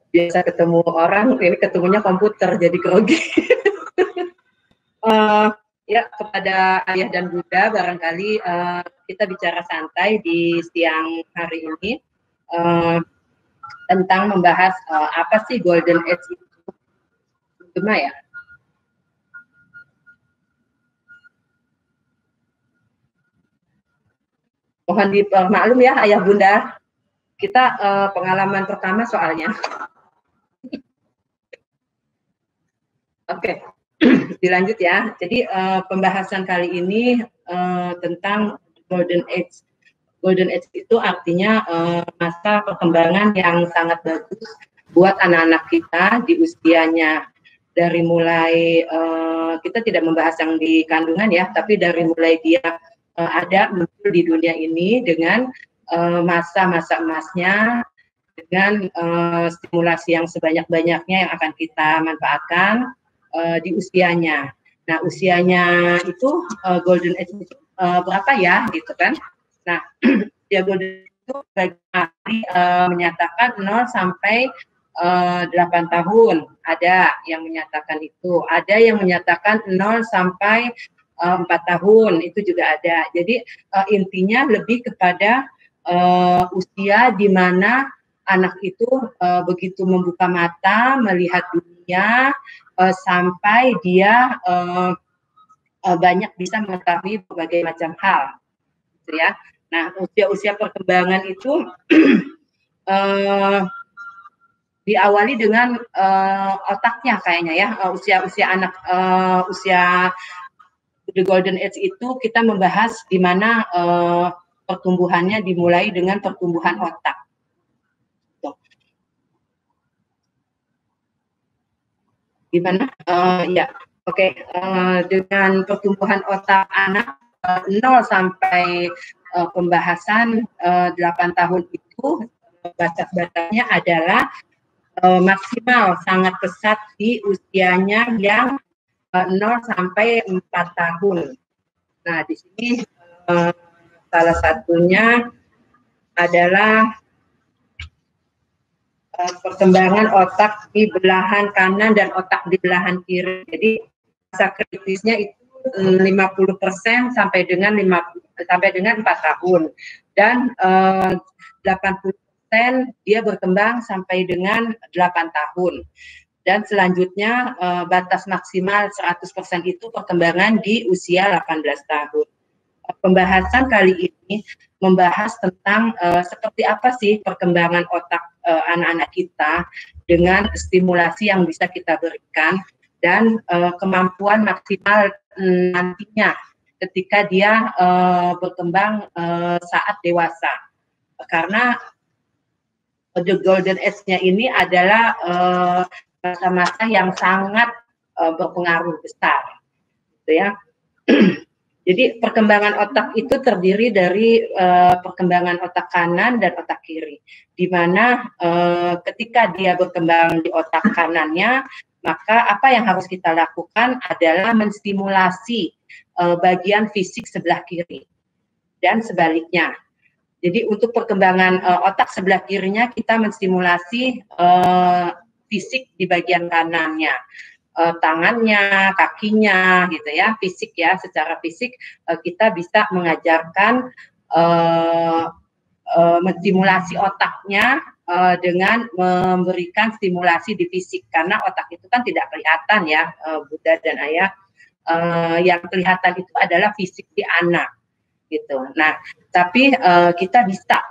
Biasa ketemu orang, ini ketemunya komputer, jadi grogi. Ya, kepada ayah dan bunda, barangkali kita bicara santai di siang hari ini tentang membahas apa sih Golden Age itu. Gimana ya? Mohon dimaklum ya ayah bunda, kita pengalaman pertama soalnya. Oke, dilanjut ya. Jadi pembahasan kali ini tentang Golden Age. Golden Age itu artinya masa perkembangan yang sangat bagus buat anak-anak kita di usianya. Dari mulai kita tidak membahas yang di kandungan ya, tapi dari mulai dia ada muncul di dunia ini dengan masa-masa emasnya, dengan stimulasi yang sebanyak-banyaknya yang akan kita manfaatkan di usianya. Nah, usianya itu Golden Age itu berapa ya, gitu kan? Nah, ya Golden Age itu menyatakan 0 sampai 8 tahun, ada yang menyatakan itu, ada yang menyatakan 0 sampai 4 tahun, itu juga ada. Jadi intinya lebih kepada usia di mana anak itu begitu membuka mata, melihat dunia, sampai dia banyak bisa mengetahui berbagai macam hal, gitu ya. Nah, usia-usia perkembangan itu diawali dengan otaknya kayaknya ya, usia-usia anak, usia the Golden Age itu kita membahas di mana pertumbuhannya dimulai dengan pertumbuhan otak. Gimana? Ya, oke. Dengan pertumbuhan otak anak 0 sampai pembahasan 8 tahun itu batas-batasnya adalah maksimal sangat pesat di usianya yang 0 sampai 4 tahun. Nah, di sini salah satunya adalah perkembangan otak di belahan kanan dan otak di belahan kiri. Jadi masa kritisnya itu 50% sampai dengan 4 tahun, dan 80% dia berkembang sampai dengan 8 tahun. Dan selanjutnya batas maksimal 100% itu perkembangan di usia 18 tahun. Pembahasan kali ini membahas tentang seperti apa sih perkembangan otak anak-anak kita dengan stimulasi yang bisa kita berikan dan kemampuan maksimal nantinya ketika dia berkembang saat dewasa. Karena the Golden Age-nya ini adalah masa-masa yang sangat berpengaruh besar, gitu ya. Jadi perkembangan otak itu terdiri dari perkembangan otak kanan dan otak kiri, di mana ketika dia berkembang di otak kanannya, maka apa yang harus kita lakukan adalah menstimulasi bagian fisik sebelah kiri, dan sebaliknya. Jadi untuk perkembangan otak sebelah kirinya kita menstimulasi fisik di bagian kanannya. Tangannya, kakinya, gitu ya, fisik ya, secara fisik kita bisa mengajarkan menstimulasi otaknya dengan memberikan stimulasi di fisik, karena otak itu kan tidak kelihatan ya, Bunda dan Ayah, yang kelihatan itu adalah fisik di anak, gitu. Nah, tapi kita bisa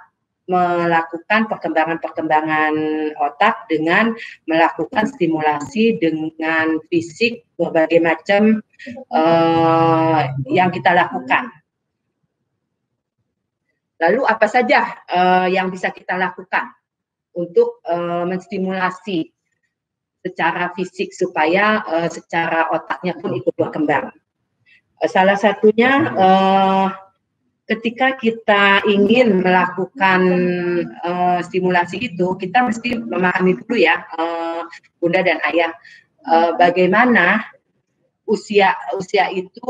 melakukan perkembangan-perkembangan otak dengan melakukan stimulasi dengan fisik berbagai macam yang kita lakukan. Lalu apa saja yang bisa kita lakukan untuk menstimulasi secara fisik supaya secara otaknya pun ikut berkembang? Salah satunya ketika kita ingin melakukan stimulasi itu, kita mesti memahami dulu ya, Bunda dan Ayah, bagaimana usia itu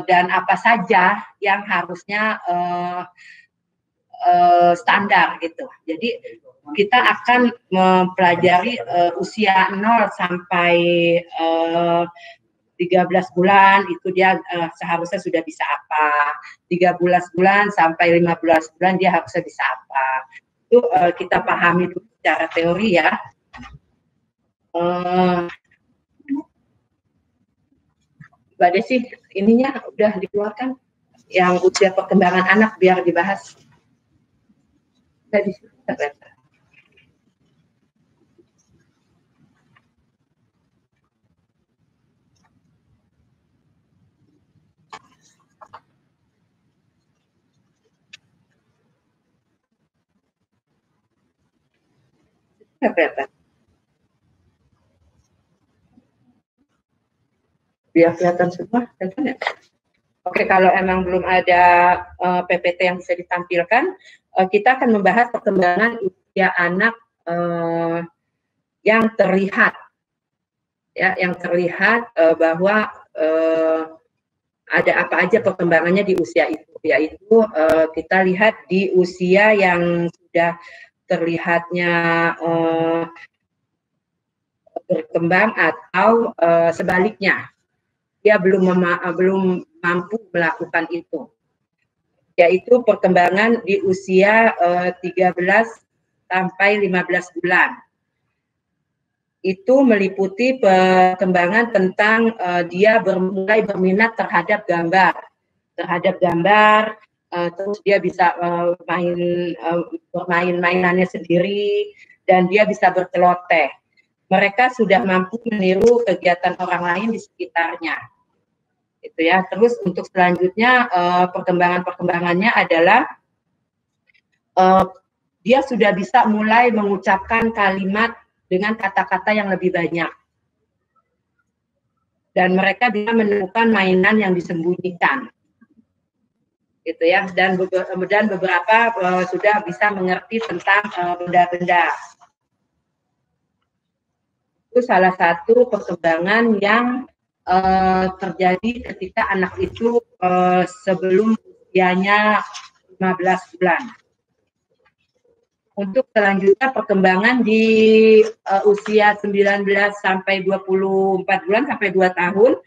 dan apa saja yang harusnya standar gitu. Jadi kita akan mempelajari usia 0 sampai 13 bulan itu dia seharusnya sudah bisa apa, 13 bulan sampai 15 bulan dia harusnya bisa apa. Itu kita pahami dulu secara teori ya. Mbak Desi, ininya udah dikeluarkan yang usia perkembangan anak biar dibahas. Tadi biar kelihatan semua. Oke, kalau emang belum ada PPT yang bisa ditampilkan, kita akan membahas perkembangan usia anak yang terlihat, ya, yang terlihat bahwa ada apa aja perkembangannya di usia itu, yaitu kita lihat di usia yang sudah terlihatnya berkembang atau sebaliknya dia belum mampu melakukan itu, yaitu perkembangan di usia 13 sampai 15 bulan. Itu meliputi perkembangan tentang dia mulai berminat terhadap gambar, terus dia bisa bermain mainannya sendiri, dan dia bisa berceloteh. Mereka sudah mampu meniru kegiatan orang lain di sekitarnya. Itu ya. Terus untuk selanjutnya perkembangannya adalah dia sudah bisa mulai mengucapkan kalimat dengan kata-kata yang lebih banyak, dan mereka bisa menemukan mainan yang disembunyikan, gitu ya. Dan beberapa sudah bisa mengerti tentang benda-benda. Itu salah satu perkembangan yang terjadi ketika anak itu sebelum usianya 15 bulan. Untuk selanjutnya perkembangan di usia 19 sampai 24 bulan sampai 2 tahun,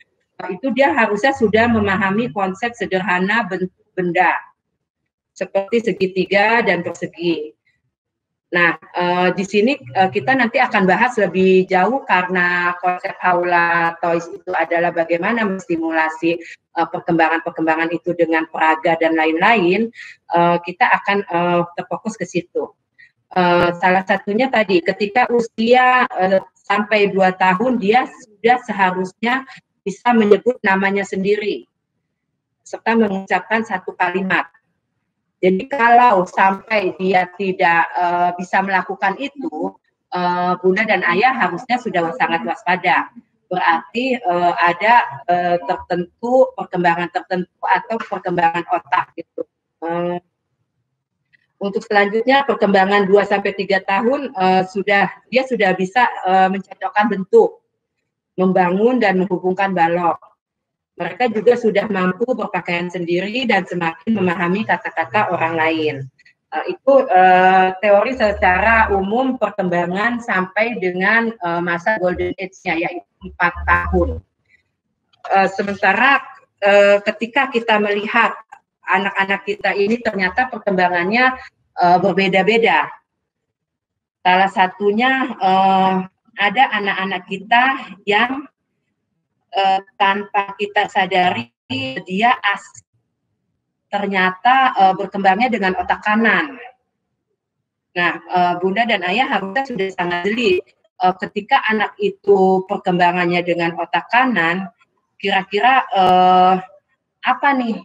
itu dia harusnya sudah memahami konsep sederhana bentuk benda, seperti segitiga dan persegi. Nah, di sini kita nanti akan bahas lebih jauh karena konsep aula toys itu adalah bagaimana menstimulasi perkembangan-perkembangan itu dengan peraga dan lain-lain. Kita akan terfokus ke situ. Salah satunya tadi ketika usia sampai 2 tahun dia sudah seharusnya bisa menyebut namanya sendiri serta mengucapkan satu kalimat. Jadi kalau sampai dia tidak bisa melakukan itu, bunda dan ayah harusnya sudah sangat waspada. Berarti ada tertentu perkembangan tertentu atau perkembangan otak gitu. Untuk selanjutnya perkembangan 2 sampai 3 tahun dia sudah bisa mencocokkan bentuk, membangun dan menghubungkan balok. Mereka juga sudah mampu berpakaian sendiri dan semakin memahami kata-kata orang lain. Itu teori secara umum perkembangan sampai dengan masa golden age-nya, yaitu 4 tahun. Sementara ketika kita melihat anak-anak kita ini ternyata perkembangannya berbeda-beda. Salah satunya ada anak-anak kita yang tanpa kita sadari dia ternyata berkembangnya dengan otak kanan. Nah, bunda dan ayah harusnya sudah sangat jeli ketika anak itu perkembangannya dengan otak kanan, kira-kira apa nih?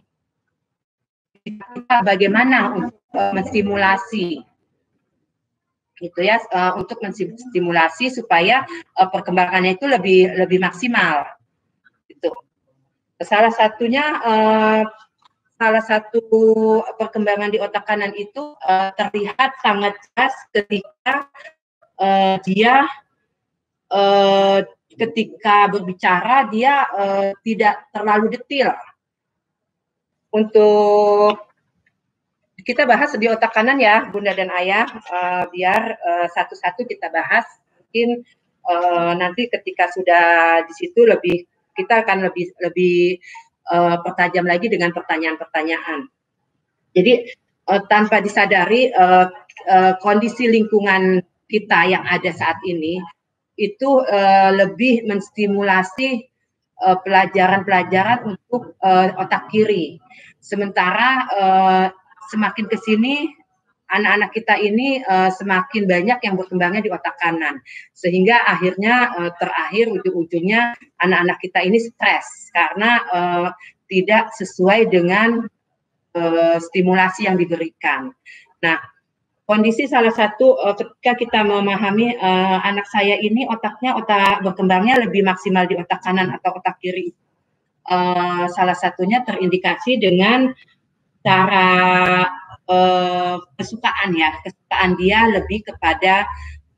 Kita bagaimana untuk menstimulasi, gitu ya, untuk menstimulasi supaya perkembangannya itu lebih maksimal. Gitu. Salah satu perkembangan di otak kanan itu terlihat sangat jelas ketika dia ketika berbicara dia tidak terlalu detail untuk kita bahas di otak kanan ya, Bunda dan Ayah, biar satu-satu kita bahas. Mungkin nanti ketika sudah di situ kita akan lebih pertajam lagi dengan pertanyaan-pertanyaan. Jadi tanpa disadari kondisi lingkungan kita yang ada saat ini itu lebih menstimulasi pelajaran-pelajaran untuk otak kiri. Sementara semakin ke sini anak-anak kita ini semakin banyak yang berkembangnya di otak kanan, sehingga akhirnya terakhir ujung-ujungnya anak-anak kita ini stres karena tidak sesuai dengan stimulasi yang diberikan. Nah, kondisi salah satu ketika kita memahami anak saya ini otak berkembangnya lebih maksimal di otak kanan atau otak kiri. Salah satunya terindikasi dengan cara kesukaan dia lebih kepada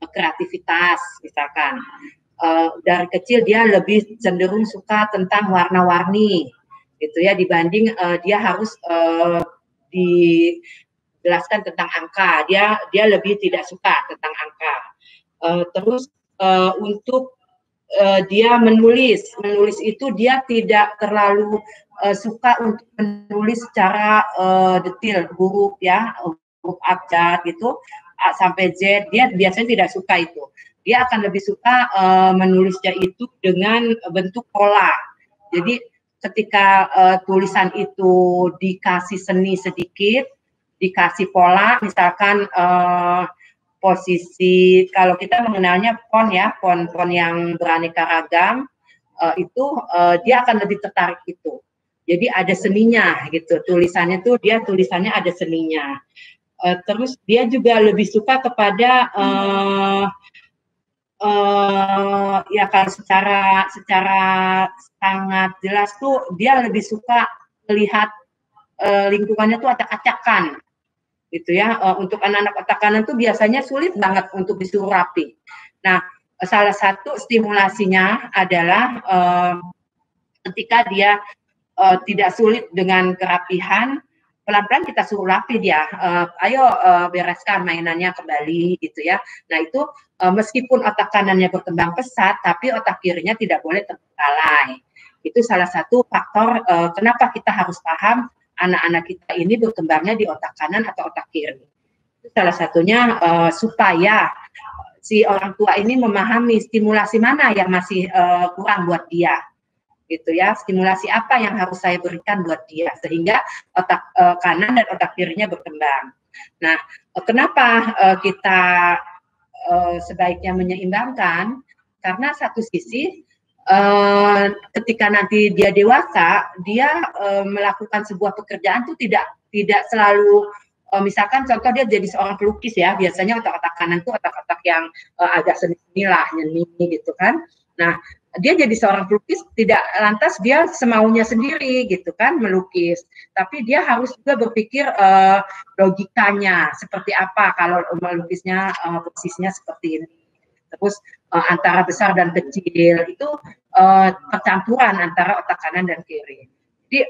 kreativitas, misalkan dari kecil dia lebih cenderung suka tentang warna-warni, gitu ya, dibanding dia harus dijelaskan tentang angka, dia lebih tidak suka tentang angka. Terus untuk dia menulis itu dia tidak terlalu suka untuk menulis secara detail, huruf abjad gitu sampai Z, dia biasanya tidak suka itu. Dia akan lebih suka menulisnya itu dengan bentuk pola. Jadi ketika tulisan itu dikasih seni sedikit, dikasih pola, misalkan posisi, kalau kita mengenalnya font yang beraneka ragam, itu dia akan lebih tertarik itu. Jadi ada seninya gitu, tulisannya ada seninya. Terus dia juga lebih suka kepada ya kalau secara sangat jelas tuh dia lebih suka melihat lingkungannya tuh acak-acakan gitu ya. Untuk anak-anak otak kanan tuh biasanya sulit banget untuk disuruh rapi. Nah, salah satu stimulasinya adalah ketika dia tidak sulit dengan kerapihan, pelan-pelan kita suruh rapi dia, ayo bereskan mainannya kembali gitu ya. Nah itu meskipun otak kanannya berkembang pesat, tapi otak kirinya tidak boleh terbengkalai. Itu salah satu faktor kenapa kita harus paham anak-anak kita ini berkembangnya di otak kanan atau otak kiri. Itu salah satunya supaya si orang tua ini memahami stimulasi mana yang masih kurang buat dia. Gitu ya, stimulasi apa yang harus saya berikan buat dia sehingga otak kanan dan otak kirinya berkembang. Nah, kenapa kita sebaiknya menyeimbangkan? Karena satu sisi ketika nanti dia dewasa, dia melakukan sebuah pekerjaan itu tidak selalu misalkan contoh dia jadi seorang pelukis ya, biasanya otak-otak kanan itu otak-otak yang agak seni lah, nyeni gitu kan. Nah, dia jadi seorang pelukis tidak lantas dia semaunya sendiri gitu kan melukis, tapi dia harus juga berpikir logikanya seperti apa kalau melukisnya posisinya seperti ini. Terus antara besar dan kecil itu percampuran antara otak kanan dan kiri. Jadi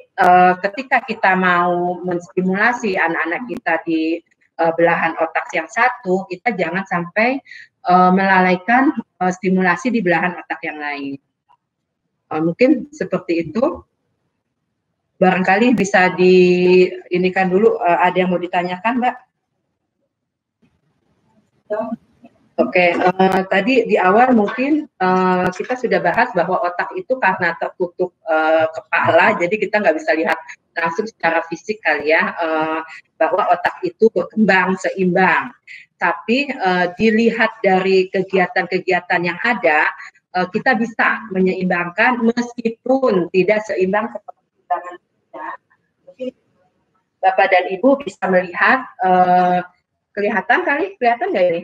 ketika kita mau menstimulasi anak-anak kita di belahan otak yang satu, kita jangan sampai melalaikan stimulasi di belahan otak yang lain. Mungkin seperti itu. Barangkali bisa diinikan dulu. Ada yang mau ditanyakan, Mbak? Oke, tadi di awal mungkin kita sudah bahas bahwa otak itu karena tertutup kepala, jadi kita nggak bisa lihat langsung secara fisik kali ya, bahwa otak itu berkembang seimbang. Tapi dilihat dari kegiatan-kegiatan yang ada, kita bisa menyeimbangkan meskipun tidak seimbang seperti kita. Mungkin Bapak dan Ibu bisa melihat, kelihatan nggak ini?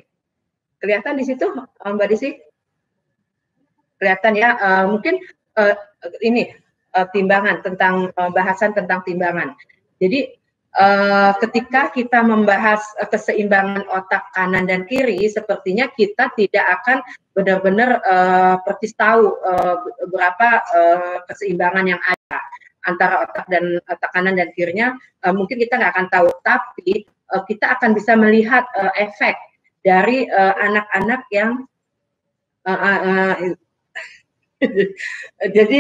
Kelihatan di situ, Mbak Desi? Kelihatan ya, mungkin ini timbangan tentang bahasan tentang timbangan. Jadi ketika kita membahas keseimbangan otak kanan dan kiri, sepertinya kita tidak akan benar-benar persis tahu berapa keseimbangan yang ada. antara otak kanan dan kirinya, mungkin kita nggak akan tahu, tapi kita akan bisa melihat efek dari anak-anak yang jadi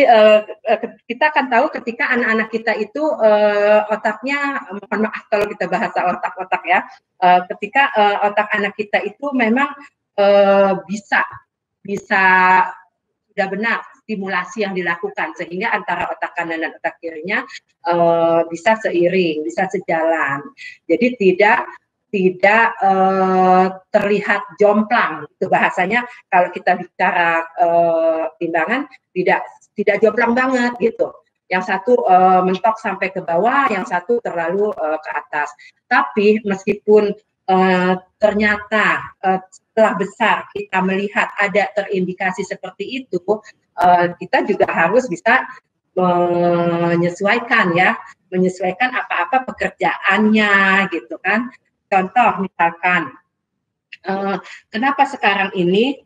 kita akan tahu ketika anak-anak kita itu otaknya, mohon maaf kalau kita bahasa otak-otak ya, ketika otak anak kita itu memang bisa sudah benar stimulasi yang dilakukan, sehingga antara otak kanan dan otak kirinya bisa seiring, bisa sejalan. Jadi tidak terlihat jomplang, itu bahasanya kalau kita bicara timbangan, tidak jomplang banget gitu. Yang satu mentok sampai ke bawah, yang satu terlalu ke atas. Tapi meskipun ternyata setelah besar kita melihat ada terindikasi seperti itu, kita juga harus bisa menyesuaikan apa-apa pekerjaannya gitu kan. Contoh misalkan, kenapa sekarang ini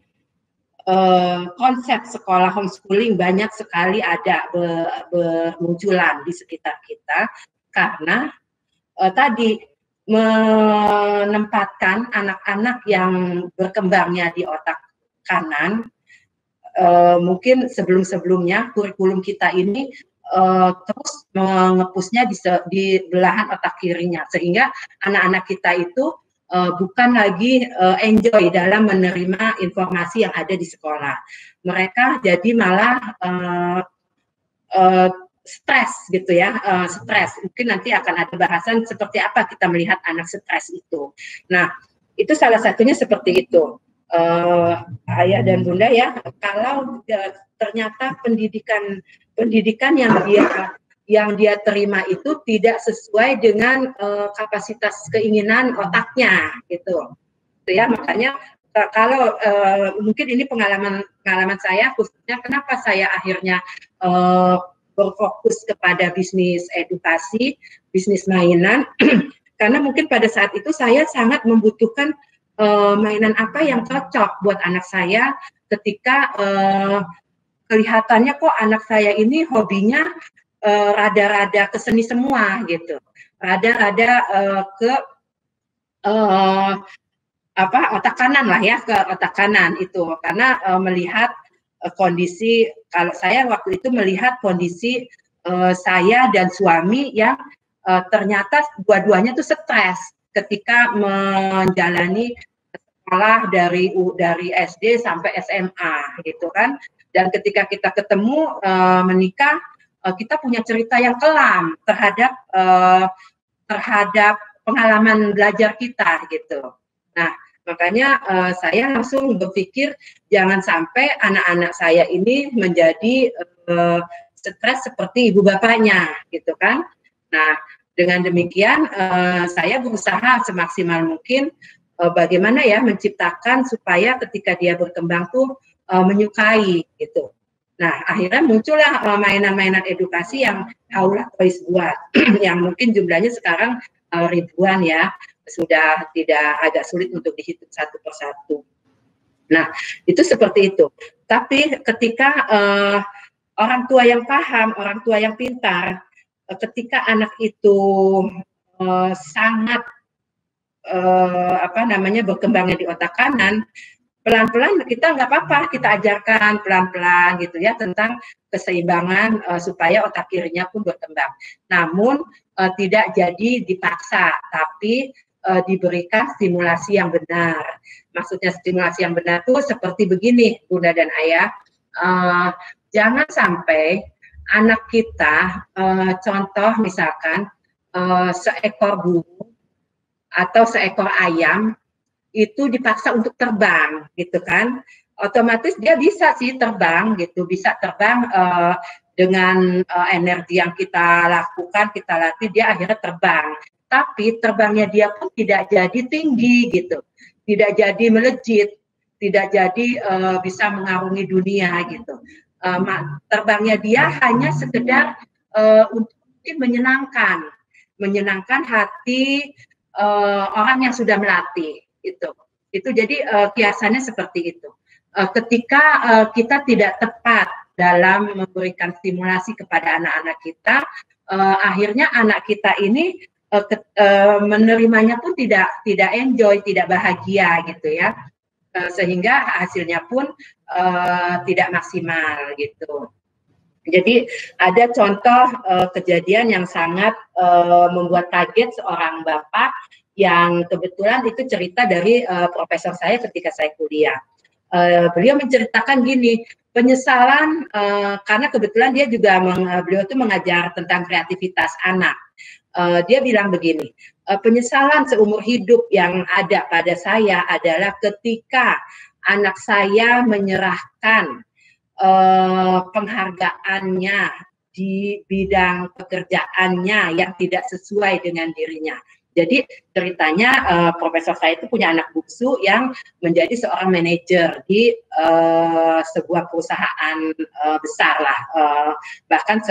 konsep sekolah homeschooling banyak sekali ada bermunculan di sekitar kita, karena tadi menempatkan anak-anak yang berkembangnya di otak kanan, mungkin sebelum-sebelumnya kurikulum kita ini terus mengepusnya di belahan otak kirinya, sehingga anak-anak kita itu bukan lagi enjoy dalam menerima informasi yang ada di sekolah. Mereka jadi malah stres gitu ya, stres. Mungkin nanti akan ada bahasan seperti apa kita melihat anak stres itu. Nah, itu salah satunya seperti itu. Ayah dan bunda ya, kalau ternyata pendidikan yang dia terima itu tidak sesuai dengan kapasitas keinginan otaknya gitu ya, makanya kalau mungkin ini pengalaman saya khususnya, kenapa saya akhirnya berfokus kepada bisnis edukasi, bisnis mainan, karena mungkin pada saat itu saya sangat membutuhkan mainan apa yang cocok buat anak saya ketika kelihatannya kok anak saya ini hobinya rada-rada ke seni semua gitu, rada-rada ke otak kanan lah ya, ke otak kanan itu, karena melihat kondisi, kalau saya waktu itu melihat kondisi saya dan suami yang ternyata dua-duanya tuh stres ketika menjalani sekolah dari SD sampai SMA gitu kan. Dan ketika kita ketemu menikah, kita punya cerita yang kelam terhadap pengalaman belajar kita gitu. Nah, makanya saya langsung berpikir jangan sampai anak-anak saya ini menjadi stres seperti ibu bapaknya gitu kan. Nah, dengan demikian saya berusaha semaksimal mungkin bagaimana ya menciptakan supaya ketika dia berkembang tuh menyukai gitu. Nah, akhirnya muncullah mainan-mainan edukasi yang Aula Toys buat, yang mungkin jumlahnya sekarang ribuan ya, sudah tidak, agak sulit untuk dihitung satu persatu. Nah, itu seperti itu. Tapi ketika orang tua yang paham, orang tua yang pintar, ketika anak itu sangat berkembangnya di otak kanan, pelan-pelan kita nggak apa-apa, kita ajarkan pelan-pelan gitu ya tentang keseimbangan supaya otak kirinya pun berkembang. Namun tidak jadi dipaksa, tapi diberikan stimulasi yang benar. Maksudnya stimulasi yang benar itu seperti begini, Bunda dan Ayah, jangan sampai anak kita, contoh misalkan seekor burung atau seekor ayam itu dipaksa untuk terbang gitu kan, otomatis dia bisa sih terbang gitu, bisa terbang dengan energi yang kita lakukan, kita latih, dia akhirnya terbang. Tapi terbangnya dia pun tidak jadi tinggi gitu, tidak jadi melejit, tidak jadi bisa mengarungi dunia gitu. Terbangnya dia hanya sekedar untuk menyenangkan hati orang yang sudah melatih itu jadi kiasannya seperti itu. Ketika kita tidak tepat dalam memberikan stimulasi kepada anak-anak kita, akhirnya anak kita ini menerimanya pun tidak enjoy, tidak bahagia gitu ya, sehingga hasilnya pun tidak maksimal gitu. Jadi ada contoh kejadian yang sangat membuat kaget seorang bapak yang kebetulan itu cerita dari profesor saya ketika saya kuliah. Beliau menceritakan gini, penyesalan karena kebetulan dia juga beliau itu mengajar tentang kreativitas anak. Dia bilang begini, penyesalan seumur hidup yang ada pada saya adalah ketika anak saya menyerahkan penghargaannya di bidang pekerjaannya yang tidak sesuai dengan dirinya. Jadi ceritanya profesor saya itu punya anak bungsu yang menjadi seorang manajer di sebuah perusahaan besar lah, bahkan